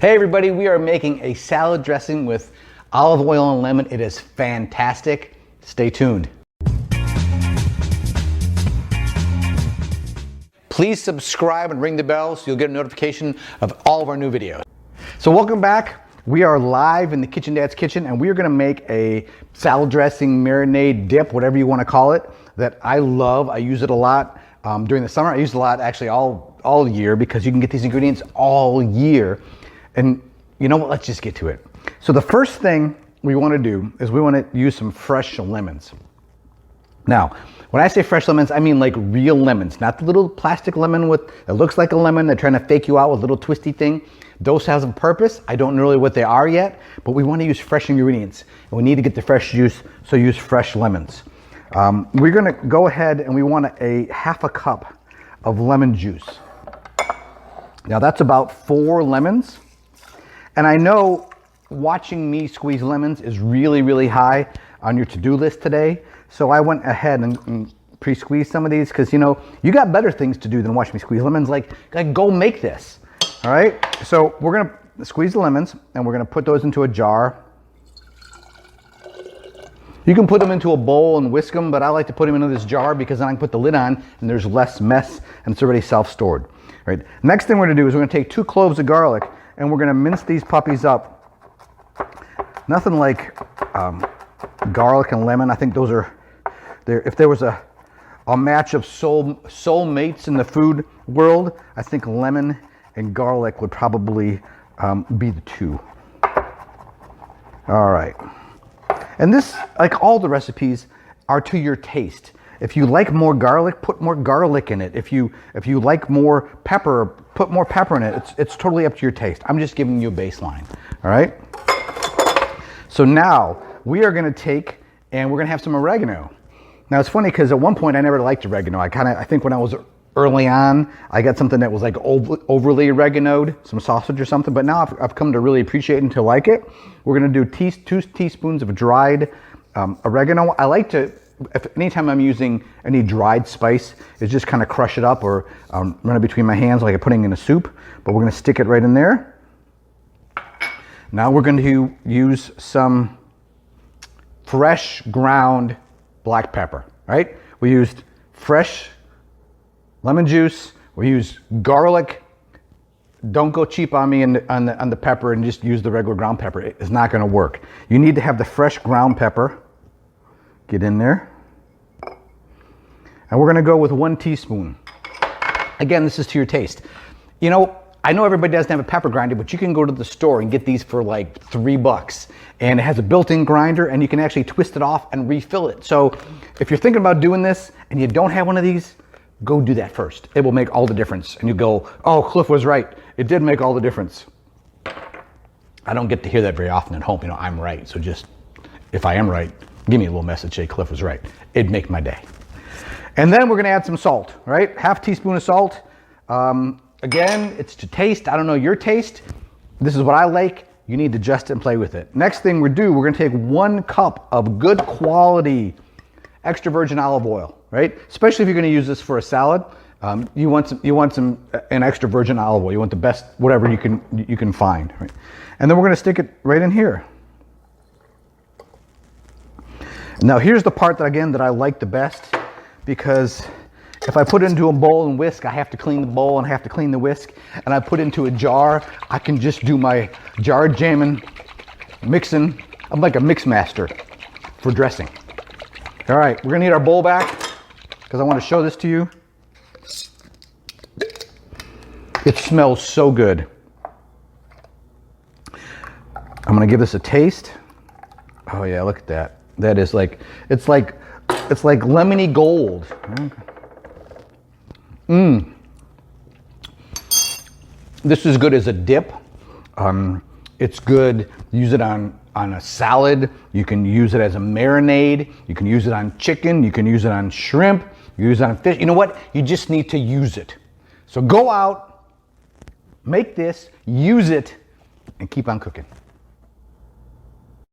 Hey everybody, we are making a salad dressing with olive oil and lemon. It is fantastic. Stay tuned. Please subscribe and ring the bell so you'll get a notification of all of our new videos. So welcome back. We are live in the Kitchen Dad's kitchen and we are gonna make a salad dressing, marinade, dip, whatever you wanna call it, that I love. I use it a lot during the summer. I use it a lot actually all year because you can get these ingredients all year. And you know what, let's just get to it. So the first thing we wanna do is we wanna use some fresh lemons. Now, when I say fresh lemons, I mean like real lemons, not the little plastic lemon with, it looks like a lemon, they're trying to fake you out with a little twisty thing. Those have a purpose. I don't know really what they are yet, but we want to use fresh ingredients. And we need to get the fresh juice, so use fresh lemons. We're gonna go ahead and we want a half a cup of lemon juice. Now that's about 4 lemons. And I know watching me squeeze lemons is really, really high on your to-do list today. So I went ahead and pre-squeezed some of these because, you know, you got better things to do than watch me squeeze lemons. Like go make this. All right. So we're going to squeeze the lemons and we're going to put those into a jar. You can put them into a bowl and whisk them, but I like to put them into this jar because then I can put the lid on and there's less mess and it's already self-stored. Right. Next thing we're going to do is we're going to take 2 cloves of garlic and we're going to mince these puppies up. Nothing like garlic and lemon. I think those are there. If there was a match of soulmates in the food world, I think lemon and garlic would probably be the 2. All right. And this, like all the recipes, are to your taste. If you like more garlic, put more garlic in it. If you like more pepper, put more pepper in it. It's totally up to your taste. I'm just giving you a baseline. All right. So now we are going to take and we're going to have some oregano. Now it's funny because at one point I never liked oregano. I think when I was early on, I got something that was like overly oreganoed, some sausage or something. But now I've come to really appreciate and to like it. We're going to do 2 teaspoons of dried oregano. I like to, anytime I'm using any dried spice, is just kind of crush it up or run it between my hands like I'm putting in a soup. But we're going to stick it right in there. Now we're going to use some fresh ground black pepper, right? We used fresh lemon juice. We use garlic. Don't go cheap on me on the pepper and just use the regular ground pepper. It's not going to work. You need to have the fresh ground pepper. Get in there. And we're going to go with 1 teaspoon. Again, this is to your taste. You know, I know everybody doesn't have a pepper grinder, but you can go to the store and get these for like $3. And it has a built-in grinder and you can actually twist it off and refill it. So if you're thinking about doing this and you don't have one of these, go do that first. It will make all the difference. And you go, oh, Cliff was right. It did make all the difference. I don't get to hear that very often at home. You know, I'm right. So just, if I am right, give me a little message, say Cliff was right. It'd make my day. And then we're going to add some salt, right? Half teaspoon of salt. Again, it's to taste. I don't know your taste. This is what I like. You need to adjust it and play with it. Next thing we're going to take 1 cup of good quality extra virgin olive oil, right? Especially if you're going to use this for a salad. You want an extra virgin olive oil. You want the best, whatever you can find, right? And then we're going to stick it right in here. Now here's the part that, again, that I like the best, because if I put it into a bowl and whisk, I have to clean the bowl and I have to clean the whisk. And I put it into a jar, I can just do my jar jamming, mixing. I'm like a mix master for dressing. All right, we're gonna need our bowl back because I want to show this to you. It smells so good. I'm gonna give this a taste. Oh yeah, look at that. That is like, it's like lemony gold. This is good as a dip. It's good, use it on a salad. You can use it as a marinade. You can use it on chicken. You can use it on shrimp. You use it on fish. You know what? You just need to use it. So go out, make this, use it, and keep on cooking.